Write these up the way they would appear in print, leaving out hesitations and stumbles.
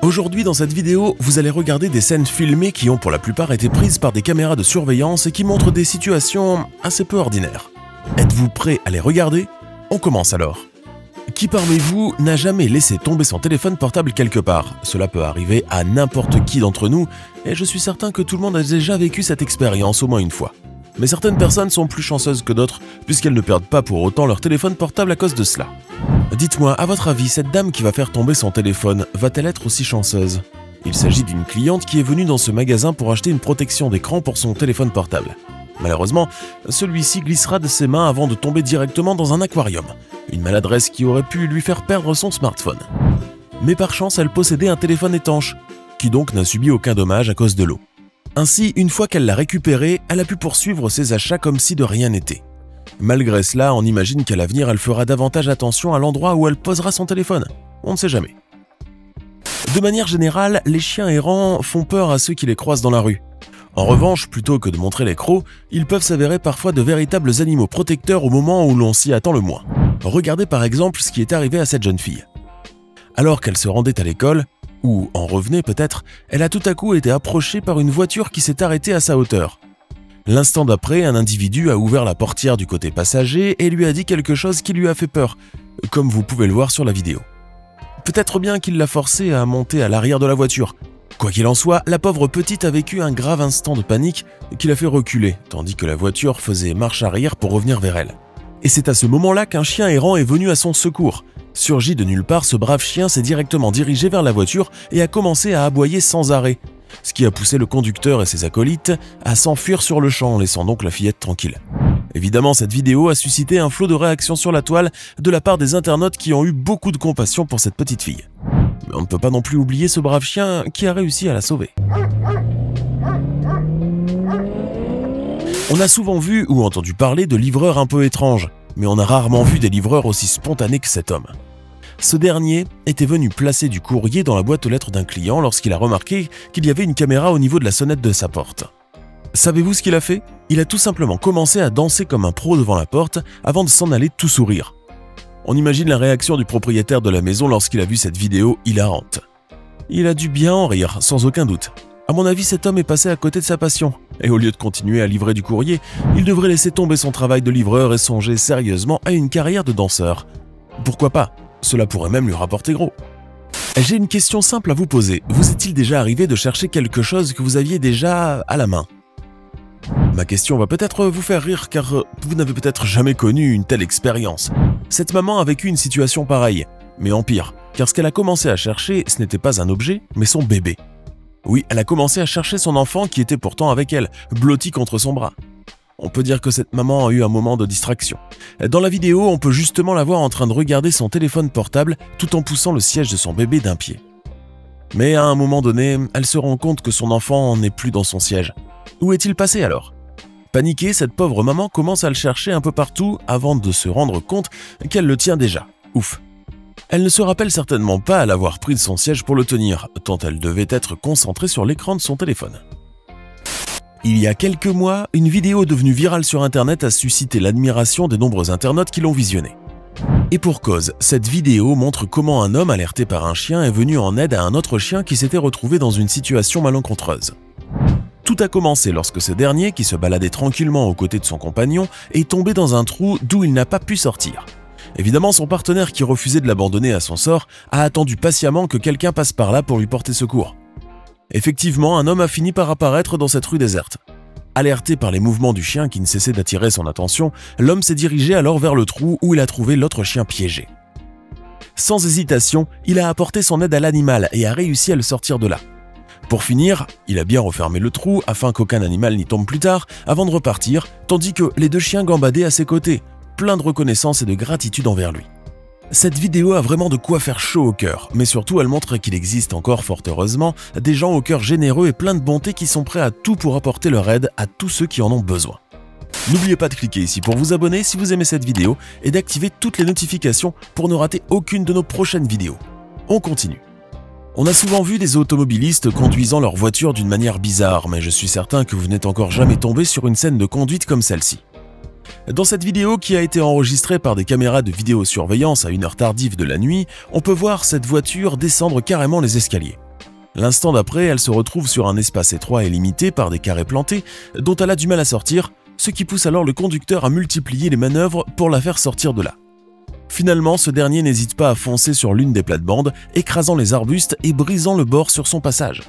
Aujourd'hui dans cette vidéo, vous allez regarder des scènes filmées qui ont pour la plupart été prises par des caméras de surveillance et qui montrent des situations assez peu ordinaires. Êtes-vous prêt à les regarder? On commence alors. Qui parmi vous n'a jamais laissé tomber son téléphone portable quelque part? Cela peut arriver à n'importe qui d'entre nous et je suis certain que tout le monde a déjà vécu cette expérience au moins une fois. Mais certaines personnes sont plus chanceuses que d'autres puisqu'elles ne perdent pas pour autant leur téléphone portable à cause de cela. Dites-moi, à votre avis, cette dame qui va faire tomber son téléphone va-t-elle être aussi chanceuse? Il s'agit d'une cliente qui est venue dans ce magasin pour acheter une protection d'écran pour son téléphone portable. Malheureusement, celui-ci glissera de ses mains avant de tomber directement dans un aquarium, une maladresse qui aurait pu lui faire perdre son smartphone. Mais par chance, elle possédait un téléphone étanche, qui donc n'a subi aucun dommage à cause de l'eau. Ainsi, une fois qu'elle l'a récupéré, elle a pu poursuivre ses achats comme si de rien n'était. Malgré cela, on imagine qu'à l'avenir, elle fera davantage attention à l'endroit où elle posera son téléphone. On ne sait jamais. De manière générale, les chiens errants font peur à ceux qui les croisent dans la rue. En revanche, plutôt que de montrer les crocs, ils peuvent s'avérer parfois de véritables animaux protecteurs au moment où l'on s'y attend le moins. Regardez par exemple ce qui est arrivé à cette jeune fille. Alors qu'elle se rendait à l'école, ou en revenait peut-être, elle a tout à coup été approchée par une voiture qui s'est arrêtée à sa hauteur. L'instant d'après, un individu a ouvert la portière du côté passager et lui a dit quelque chose qui lui a fait peur, comme vous pouvez le voir sur la vidéo. Peut-être bien qu'il l'a forcée à monter à l'arrière de la voiture. Quoi qu'il en soit, la pauvre petite a vécu un grave instant de panique qui l'a fait reculer, tandis que la voiture faisait marche arrière pour revenir vers elle. Et c'est à ce moment-là qu'un chien errant est venu à son secours. Surgi de nulle part, ce brave chien s'est directement dirigé vers la voiture et a commencé à aboyer sans arrêt, ce qui a poussé le conducteur et ses acolytes à s'enfuir sur le champ, laissant donc la fillette tranquille. Évidemment, cette vidéo a suscité un flot de réactions sur la toile de la part des internautes qui ont eu beaucoup de compassion pour cette petite fille. Mais on ne peut pas non plus oublier ce brave chien qui a réussi à la sauver. On a souvent vu ou entendu parler de livreurs un peu étranges, mais on a rarement vu des livreurs aussi spontanés que cet homme. Ce dernier était venu placer du courrier dans la boîte aux lettres d'un client lorsqu'il a remarqué qu'il y avait une caméra au niveau de la sonnette de sa porte. Savez-vous ce qu'il a fait? Il a tout simplement commencé à danser comme un pro devant la porte avant de s'en aller tout sourire. On imagine la réaction du propriétaire de la maison lorsqu'il a vu cette vidéo hilarante. Il a dû bien en rire, sans aucun doute. À mon avis, cet homme est passé à côté de sa passion. Et au lieu de continuer à livrer du courrier, il devrait laisser tomber son travail de livreur et songer sérieusement à une carrière de danseur. Pourquoi pas? Cela pourrait même lui rapporter gros. J'ai une question simple à vous poser. Vous est-il déjà arrivé de chercher quelque chose que vous aviez déjà à la main? Ma question va peut-être vous faire rire car vous n'avez peut-être jamais connu une telle expérience. Cette maman a vécu une situation pareille, mais en pire, car ce qu'elle a commencé à chercher, ce n'était pas un objet, mais son bébé. Oui, elle a commencé à chercher son enfant qui était pourtant avec elle, blotti contre son bras. On peut dire que cette maman a eu un moment de distraction. Dans la vidéo, on peut justement la voir en train de regarder son téléphone portable tout en poussant le siège de son bébé d'un pied. Mais à un moment donné, elle se rend compte que son enfant n'est plus dans son siège. Où est-il passé alors? Paniquée, cette pauvre maman commence à le chercher un peu partout avant de se rendre compte qu'elle le tient déjà. Ouf! Elle ne se rappelle certainement pas à l'avoir pris de son siège pour le tenir, tant elle devait être concentrée sur l'écran de son téléphone. Il y a quelques mois, une vidéo devenue virale sur internet a suscité l'admiration des nombreux internautes qui l'ont visionnée. Et pour cause, cette vidéo montre comment un homme alerté par un chien est venu en aide à un autre chien qui s'était retrouvé dans une situation malencontreuse. Tout a commencé lorsque ce dernier, qui se baladait tranquillement aux côtés de son compagnon, est tombé dans un trou d'où il n'a pas pu sortir. Évidemment, son partenaire qui refusait de l'abandonner à son sort a attendu patiemment que quelqu'un passe par là pour lui porter secours. Effectivement, un homme a fini par apparaître dans cette rue déserte. Alerté par les mouvements du chien qui ne cessait d'attirer son attention, l'homme s'est dirigé alors vers le trou où il a trouvé l'autre chien piégé. Sans hésitation, il a apporté son aide à l'animal et a réussi à le sortir de là. Pour finir, il a bien refermé le trou afin qu'aucun animal n'y tombe plus tard avant de repartir, tandis que les deux chiens gambadaient à ses côtés, plein de reconnaissance et de gratitude envers lui. Cette vidéo a vraiment de quoi faire chaud au cœur, mais surtout elle montre qu'il existe encore, fort heureusement, des gens au cœur généreux et plein de bonté qui sont prêts à tout pour apporter leur aide à tous ceux qui en ont besoin. N'oubliez pas de cliquer ici pour vous abonner si vous aimez cette vidéo et d'activer toutes les notifications pour ne rater aucune de nos prochaines vidéos. On continue. On a souvent vu des automobilistes conduisant leur voiture d'une manière bizarre, mais je suis certain que vous n'êtes encore jamais tombé sur une scène de conduite comme celle-ci. Dans cette vidéo qui a été enregistrée par des caméras de vidéosurveillance à une heure tardive de la nuit, on peut voir cette voiture descendre carrément les escaliers. L'instant d'après, elle se retrouve sur un espace étroit et limité par des carrés plantés dont elle a du mal à sortir, ce qui pousse alors le conducteur à multiplier les manœuvres pour la faire sortir de là. Finalement, ce dernier n'hésite pas à foncer sur l'une des plates-bandes, écrasant les arbustes et brisant le bord sur son passage.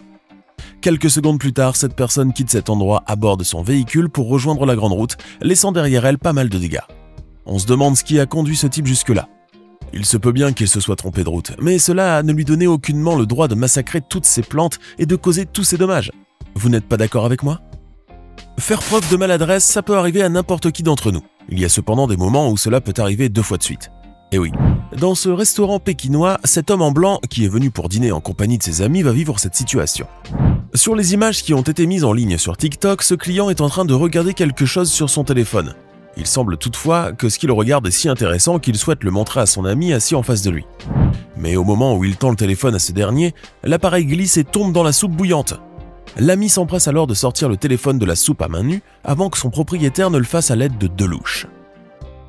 Quelques secondes plus tard, cette personne quitte cet endroit à bord de son véhicule pour rejoindre la grande route, laissant derrière elle pas mal de dégâts. On se demande ce qui a conduit ce type jusque-là. Il se peut bien qu'il se soit trompé de route, mais cela ne lui donnait aucunement le droit de massacrer toutes ces plantes et de causer tous ces dommages. Vous n'êtes pas d'accord avec moi ? Faire preuve de maladresse, ça peut arriver à n'importe qui d'entre nous. Il y a cependant des moments où cela peut arriver 2 fois de suite. Et oui, dans ce restaurant pékinois, cet homme en blanc, qui est venu pour dîner en compagnie de ses amis, va vivre cette situation. Sur les images qui ont été mises en ligne sur TikTok, ce client est en train de regarder quelque chose sur son téléphone. Il semble toutefois que ce qu'il regarde est si intéressant qu'il souhaite le montrer à son ami assis en face de lui. Mais au moment où il tend le téléphone à ce dernier, l'appareil glisse et tombe dans la soupe bouillante. L'ami s'empresse alors de sortir le téléphone de la soupe à main nue avant que son propriétaire ne le fasse à l'aide de 2 louches.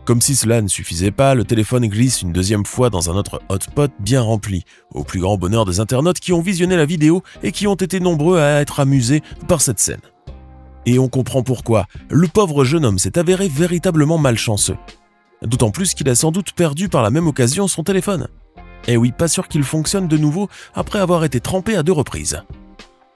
Comme si cela ne suffisait pas, le téléphone glisse une 2e fois dans un autre hotspot bien rempli, au plus grand bonheur des internautes qui ont visionné la vidéo et qui ont été nombreux à être amusés par cette scène. Et on comprend pourquoi, le pauvre jeune homme s'est avéré véritablement malchanceux. D'autant plus qu'il a sans doute perdu par la même occasion son téléphone. Et oui, pas sûr qu'il fonctionne de nouveau après avoir été trempé à 2 reprises.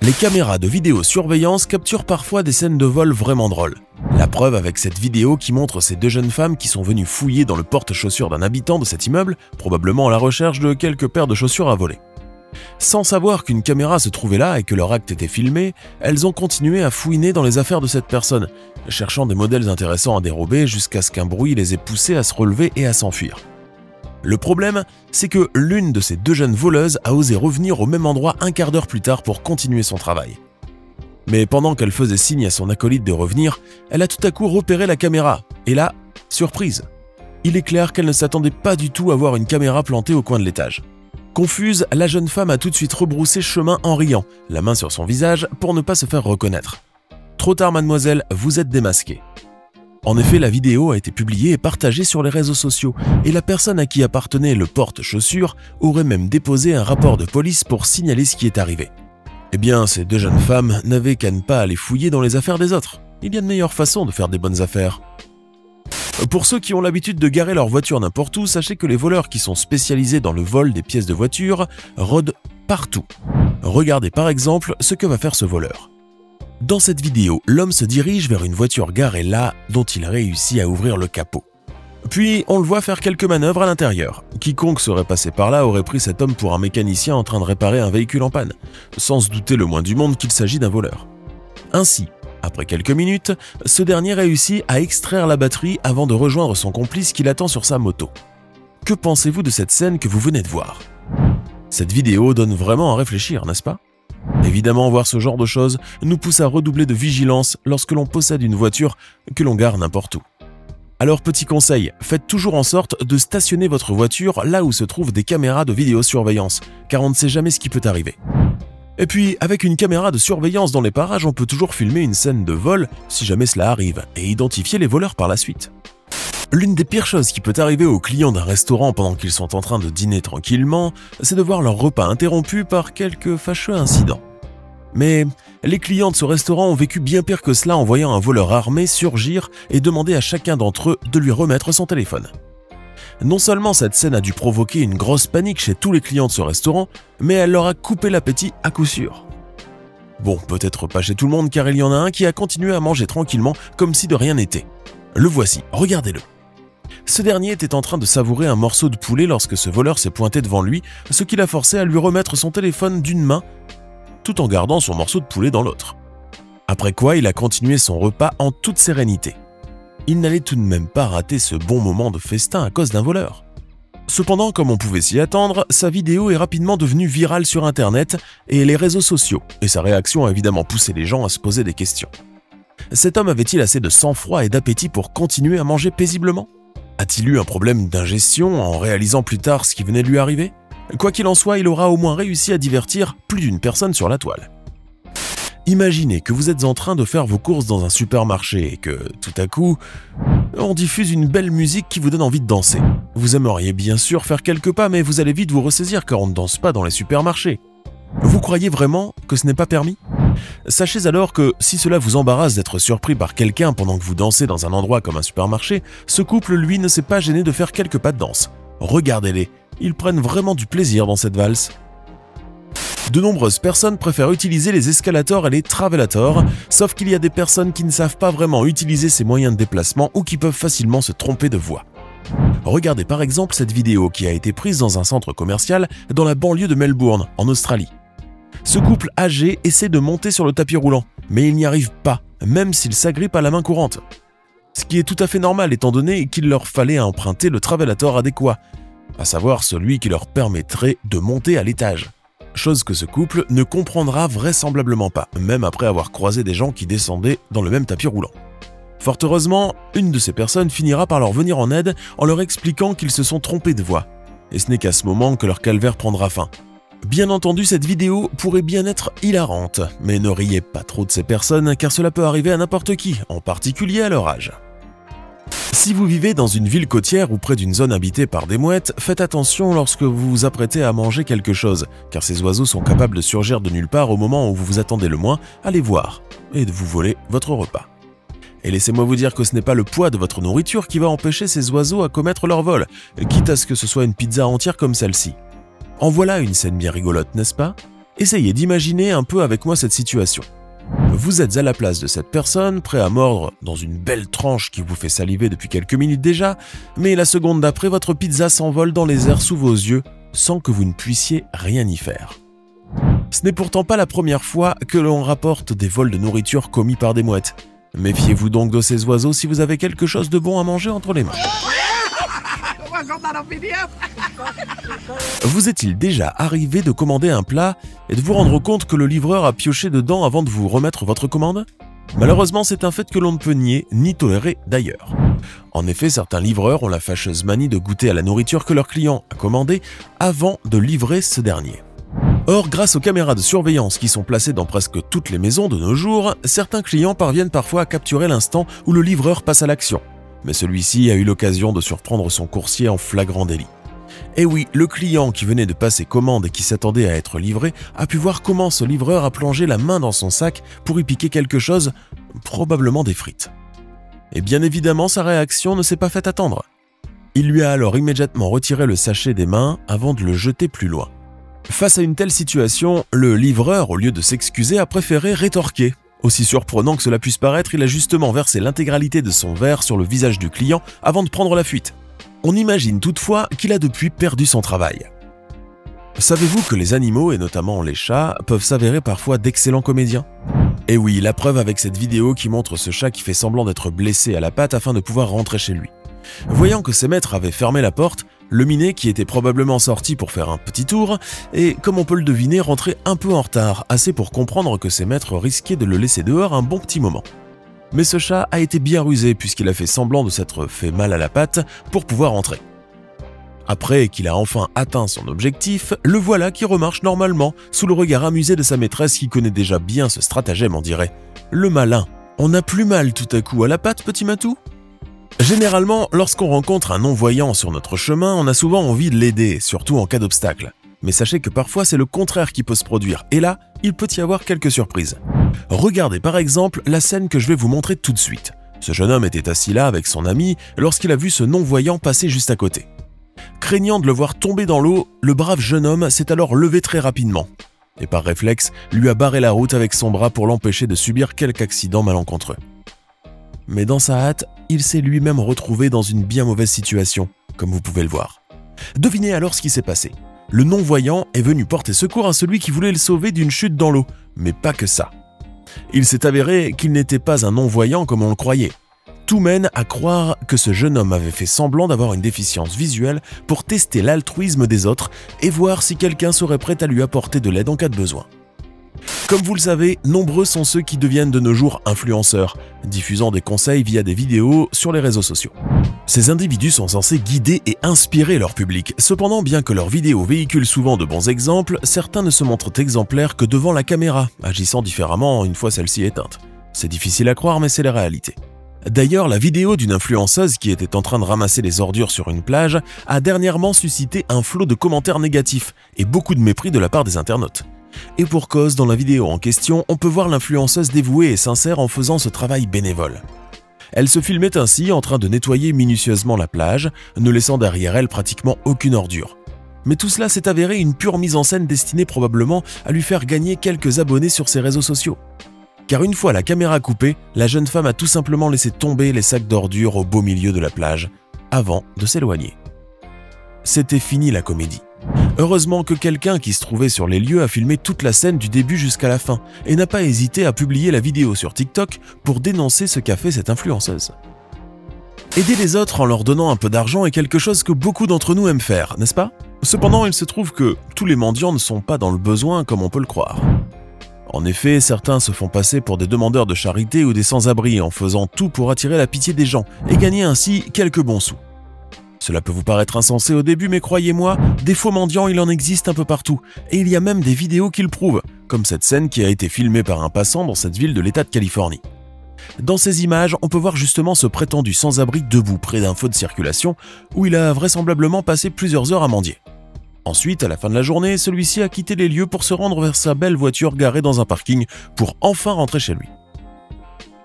Les caméras de vidéosurveillance capturent parfois des scènes de vol vraiment drôles. La preuve avec cette vidéo qui montre ces 2 jeunes femmes qui sont venues fouiller dans le porte-chaussures d'un habitant de cet immeuble, probablement à la recherche de quelques paires de chaussures à voler. Sans savoir qu'une caméra se trouvait là et que leur acte était filmé, elles ont continué à fouiner dans les affaires de cette personne, cherchant des modèles intéressants à dérober jusqu'à ce qu'un bruit les ait poussées à se relever et à s'enfuir. Le problème, c'est que l'une de ces 2 jeunes voleuses a osé revenir au même endroit un quart d'heure plus tard pour continuer son travail. Mais pendant qu'elle faisait signe à son acolyte de revenir, elle a tout à coup repéré la caméra. Et là, surprise. Il est clair qu'elle ne s'attendait pas du tout à voir une caméra plantée au coin de l'étage. Confuse, la jeune femme a tout de suite rebroussé chemin en riant, la main sur son visage pour ne pas se faire reconnaître. Trop tard mademoiselle, vous êtes démasquée. En effet, la vidéo a été publiée et partagée sur les réseaux sociaux, et la personne à qui appartenait le porte-chaussures aurait même déposé un rapport de police pour signaler ce qui est arrivé. Eh bien, ces 2 jeunes femmes n'avaient qu'à ne pas aller fouiller dans les affaires des autres. Il y a de meilleures façons de faire des bonnes affaires. Pour ceux qui ont l'habitude de garer leur voiture n'importe où, sachez que les voleurs qui sont spécialisés dans le vol des pièces de voiture rôdent partout. Regardez par exemple ce que va faire ce voleur. Dans cette vidéo, l'homme se dirige vers une voiture garée là, dont il réussit à ouvrir le capot. Puis, on le voit faire quelques manœuvres à l'intérieur. Quiconque serait passé par là aurait pris cet homme pour un mécanicien en train de réparer un véhicule en panne, sans se douter le moins du monde qu'il s'agit d'un voleur. Ainsi, après quelques minutes, ce dernier réussit à extraire la batterie avant de rejoindre son complice qui l'attend sur sa moto. Que pensez-vous de cette scène que vous venez de voir ? Cette vidéo donne vraiment à réfléchir, n'est-ce pas ? Évidemment, voir ce genre de choses nous pousse à redoubler de vigilance lorsque l'on possède une voiture que l'on gare n'importe où. Alors petit conseil, faites toujours en sorte de stationner votre voiture là où se trouvent des caméras de vidéosurveillance, car on ne sait jamais ce qui peut arriver. Et puis, avec une caméra de surveillance dans les parages, on peut toujours filmer une scène de vol si jamais cela arrive, et identifier les voleurs par la suite. L'une des pires choses qui peut arriver aux clients d'un restaurant pendant qu'ils sont en train de dîner tranquillement, c'est de voir leur repas interrompu par quelques fâcheux incidents. Mais les clients de ce restaurant ont vécu bien pire que cela en voyant un voleur armé surgir et demander à chacun d'entre eux de lui remettre son téléphone. Non seulement cette scène a dû provoquer une grosse panique chez tous les clients de ce restaurant, mais elle leur a coupé l'appétit à coup sûr. Bon, peut-être pas chez tout le monde car il y en a un qui a continué à manger tranquillement comme si de rien n'était. Le voici, regardez-le. Ce dernier était en train de savourer un morceau de poulet lorsque ce voleur s'est pointé devant lui, ce qui l'a forcé à lui remettre son téléphone d'une main, tout en gardant son morceau de poulet dans l'autre. Après quoi, il a continué son repas en toute sérénité. Il n'allait tout de même pas rater ce bon moment de festin à cause d'un voleur. Cependant, comme on pouvait s'y attendre, sa vidéo est rapidement devenue virale sur internet et les réseaux sociaux, et sa réaction a évidemment poussé les gens à se poser des questions. Cet homme avait-il assez de sang-froid et d'appétit pour continuer à manger paisiblement ? A-t-il eu un problème d'ingestion en réalisant plus tard ce qui venait de lui arriver ? Quoi qu'il en soit, il aura au moins réussi à divertir plus d'une personne sur la toile. Imaginez que vous êtes en train de faire vos courses dans un supermarché et que, tout à coup, on diffuse une belle musique qui vous donne envie de danser. Vous aimeriez bien sûr faire quelques pas, mais vous allez vite vous ressaisir car on ne danse pas dans les supermarchés. Vous croyez vraiment que ce n'est pas permis? Sachez alors que si cela vous embarrasse d'être surpris par quelqu'un pendant que vous dansez dans un endroit comme un supermarché, ce couple, lui, ne s'est pas gêné de faire quelques pas de danse. Regardez-les, ils prennent vraiment du plaisir dans cette valse. De nombreuses personnes préfèrent utiliser les escalators et les travelators, sauf qu'il y a des personnes qui ne savent pas vraiment utiliser ces moyens de déplacement ou qui peuvent facilement se tromper de voie. Regardez par exemple cette vidéo qui a été prise dans un centre commercial dans la banlieue de Melbourne, en Australie. Ce couple âgé essaie de monter sur le tapis roulant, mais il n'y arrive pas, même s'il s'agrippe à la main courante. Ce qui est tout à fait normal étant donné qu'il leur fallait emprunter le travelator adéquat, à savoir celui qui leur permettrait de monter à l'étage. Chose que ce couple ne comprendra vraisemblablement pas, même après avoir croisé des gens qui descendaient dans le même tapis roulant. Fort heureusement, une de ces personnes finira par leur venir en aide en leur expliquant qu'ils se sont trompés de voie. Et ce n'est qu'à ce moment que leur calvaire prendra fin. Bien entendu, cette vidéo pourrait bien être hilarante, mais ne riez pas trop de ces personnes car cela peut arriver à n'importe qui, en particulier à leur âge. Si vous vivez dans une ville côtière ou près d'une zone habitée par des mouettes, faites attention lorsque vous vous apprêtez à manger quelque chose, car ces oiseaux sont capables de surgir de nulle part au moment où vous vous attendez le moins à les voir et de vous voler votre repas. Et laissez-moi vous dire que ce n'est pas le poids de votre nourriture qui va empêcher ces oiseaux à commettre leur vol, quitte à ce que ce soit une pizza entière comme celle-ci. En voilà une scène bien rigolote, n'est-ce pas? Essayez d'imaginer un peu avec moi cette situation. Vous êtes à la place de cette personne, prêt à mordre dans une belle tranche qui vous fait saliver depuis quelques minutes déjà, mais la seconde d'après, votre pizza s'envole dans les airs sous vos yeux, sans que vous ne puissiez rien y faire. Ce n'est pourtant pas la première fois que l'on rapporte des vols de nourriture commis par des mouettes. Méfiez-vous donc de ces oiseaux si vous avez quelque chose de bon à manger entre les mains. Vous est-il déjà arrivé de commander un plat et de vous rendre compte que le livreur a pioché dedans avant de vous remettre votre commande? Malheureusement, c'est un fait que l'on ne peut nier ni tolérer d'ailleurs. En effet, certains livreurs ont la fâcheuse manie de goûter à la nourriture que leur client a commandée avant de livrer ce dernier. Or, grâce aux caméras de surveillance qui sont placées dans presque toutes les maisons de nos jours, certains clients parviennent parfois à capturer l'instant où le livreur passe à l'action. Mais celui-ci a eu l'occasion de surprendre son coursier en flagrant délit. Et oui, le client qui venait de passer commande et qui s'attendait à être livré a pu voir comment ce livreur a plongé la main dans son sac pour y piquer quelque chose, probablement des frites. Et bien évidemment, sa réaction ne s'est pas fait attendre. Il lui a alors immédiatement retiré le sachet des mains avant de le jeter plus loin. Face à une telle situation, le livreur, au lieu de s'excuser, a préféré rétorquer. Aussi surprenant que cela puisse paraître, il a justement versé l'intégralité de son verre sur le visage du client avant de prendre la fuite. On imagine toutefois qu'il a depuis perdu son travail. Savez-vous que les animaux, et notamment les chats, peuvent s'avérer parfois d'excellents comédiens? Et oui, la preuve avec cette vidéo qui montre ce chat qui fait semblant d'être blessé à la patte afin de pouvoir rentrer chez lui. Voyant que ses maîtres avaient fermé la porte, le minet, qui était probablement sorti pour faire un petit tour, est, comme on peut le deviner, rentré un peu en retard, assez pour comprendre que ses maîtres risquaient de le laisser dehors un bon petit moment. Mais ce chat a été bien rusé puisqu'il a fait semblant de s'être fait mal à la patte pour pouvoir entrer. Après qu'il a enfin atteint son objectif, le voilà qui remarche normalement, sous le regard amusé de sa maîtresse qui connaît déjà bien ce stratagème, on dirait. Le malin. On n'a plus mal tout à coup à la patte, petit matou? Généralement, lorsqu'on rencontre un non-voyant sur notre chemin, on a souvent envie de l'aider, surtout en cas d'obstacle. Mais sachez que parfois c'est le contraire qui peut se produire, et là, il peut y avoir quelques surprises. Regardez par exemple la scène que je vais vous montrer tout de suite. Ce jeune homme était assis là avec son ami lorsqu'il a vu ce non-voyant passer juste à côté. Craignant de le voir tomber dans l'eau, le brave jeune homme s'est alors levé très rapidement. Et par réflexe, lui a barré la route avec son bras pour l'empêcher de subir quelque accident malencontreux. Mais dans sa hâte, il s'est lui-même retrouvé dans une bien mauvaise situation, comme vous pouvez le voir. Devinez alors ce qui s'est passé. Le non-voyant est venu porter secours à celui qui voulait le sauver d'une chute dans l'eau, mais pas que ça. Il s'est avéré qu'il n'était pas un non-voyant comme on le croyait. Tout mène à croire que ce jeune homme avait fait semblant d'avoir une déficience visuelle pour tester l'altruisme des autres et voir si quelqu'un serait prêt à lui apporter de l'aide en cas de besoin. Comme vous le savez, nombreux sont ceux qui deviennent de nos jours influenceurs, diffusant des conseils via des vidéos sur les réseaux sociaux. Ces individus sont censés guider et inspirer leur public. Cependant, bien que leurs vidéos véhiculent souvent de bons exemples, certains ne se montrent exemplaires que devant la caméra, agissant différemment une fois celle-ci éteinte. C'est difficile à croire, mais c'est la réalité. D'ailleurs, la vidéo d'une influenceuse qui était en train de ramasser les ordures sur une plage a dernièrement suscité un flot de commentaires négatifs et beaucoup de mépris de la part des internautes. Et pour cause, dans la vidéo en question, on peut voir l'influenceuse dévouée et sincère en faisant ce travail bénévole. Elle se filmait ainsi en train de nettoyer minutieusement la plage, ne laissant derrière elle pratiquement aucune ordure. Mais tout cela s'est avéré une pure mise en scène destinée probablement à lui faire gagner quelques abonnés sur ses réseaux sociaux. Car une fois la caméra coupée, la jeune femme a tout simplement laissé tomber les sacs d'ordures au beau milieu de la plage, avant de s'éloigner. C'était fini la comédie. Heureusement que quelqu'un qui se trouvait sur les lieux a filmé toute la scène du début jusqu'à la fin et n'a pas hésité à publier la vidéo sur TikTok pour dénoncer ce qu'a fait cette influenceuse. Aider les autres en leur donnant un peu d'argent est quelque chose que beaucoup d'entre nous aiment faire, n'est-ce pas? Cependant, il se trouve que tous les mendiants ne sont pas dans le besoin comme on peut le croire. En effet, certains se font passer pour des demandeurs de charité ou des sans-abri en faisant tout pour attirer la pitié des gens et gagner ainsi quelques bons sous. Cela peut vous paraître insensé au début, mais croyez-moi, des faux mendiants il en existe un peu partout, et il y a même des vidéos qui le prouvent, comme cette scène qui a été filmée par un passant dans cette ville de l'État de Californie. Dans ces images, on peut voir justement ce prétendu sans-abri debout près d'un feu de circulation où il a vraisemblablement passé plusieurs heures à mendier. Ensuite, à la fin de la journée, celui-ci a quitté les lieux pour se rendre vers sa belle voiture garée dans un parking pour enfin rentrer chez lui.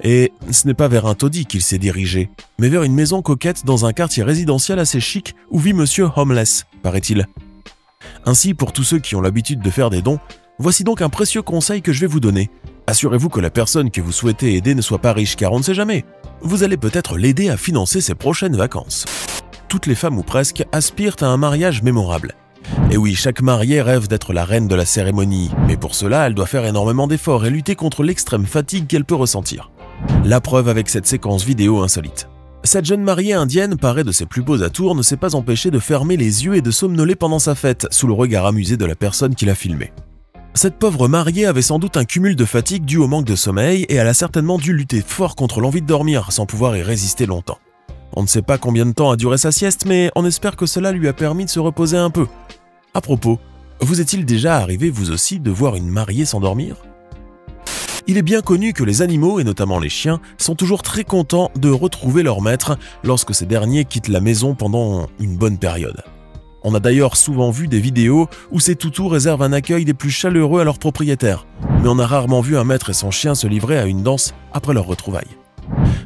Et ce n'est pas vers un taudis qu'il s'est dirigé, mais vers une maison coquette dans un quartier résidentiel assez chic où vit Monsieur Homeless, paraît-il. Ainsi, pour tous ceux qui ont l'habitude de faire des dons, voici donc un précieux conseil que je vais vous donner. Assurez-vous que la personne que vous souhaitez aider ne soit pas riche, car on ne sait jamais. Vous allez peut-être l'aider à financer ses prochaines vacances. Toutes les femmes ou presque aspirent à un mariage mémorable. Et oui, chaque mariée rêve d'être la reine de la cérémonie, mais pour cela, elle doit faire énormément d'efforts et lutter contre l'extrême fatigue qu'elle peut ressentir. La preuve avec cette séquence vidéo insolite. Cette jeune mariée indienne, parée de ses plus beaux atours, ne s'est pas empêchée de fermer les yeux et de somnoler pendant sa fête, sous le regard amusé de la personne qui l'a filmée. Cette pauvre mariée avait sans doute un cumul de fatigue dû au manque de sommeil et elle a certainement dû lutter fort contre l'envie de dormir sans pouvoir y résister longtemps. On ne sait pas combien de temps a duré sa sieste, mais on espère que cela lui a permis de se reposer un peu. À propos, vous est-il déjà arrivé vous aussi de voir une mariée s'endormir ? Il est bien connu que les animaux, et notamment les chiens, sont toujours très contents de retrouver leur maître lorsque ces derniers quittent la maison pendant une bonne période. On a d'ailleurs souvent vu des vidéos où ces toutous réservent un accueil des plus chaleureux à leurs propriétaires, mais on a rarement vu un maître et son chien se livrer à une danse après leur retrouvailles.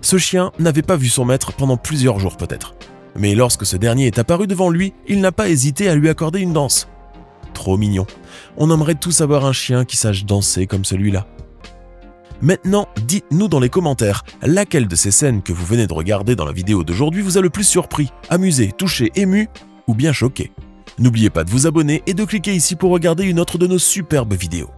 Ce chien n'avait pas vu son maître pendant plusieurs jours peut-être, mais lorsque ce dernier est apparu devant lui, il n'a pas hésité à lui accorder une danse. Trop mignon. On aimerait tous avoir un chien qui sache danser comme celui-là. Maintenant, dites-nous dans les commentaires, laquelle de ces scènes que vous venez de regarder dans la vidéo d'aujourd'hui vous a le plus surpris, amusé, touché, ému ou bien choqué. N'oubliez pas de vous abonner et de cliquer ici pour regarder une autre de nos superbes vidéos.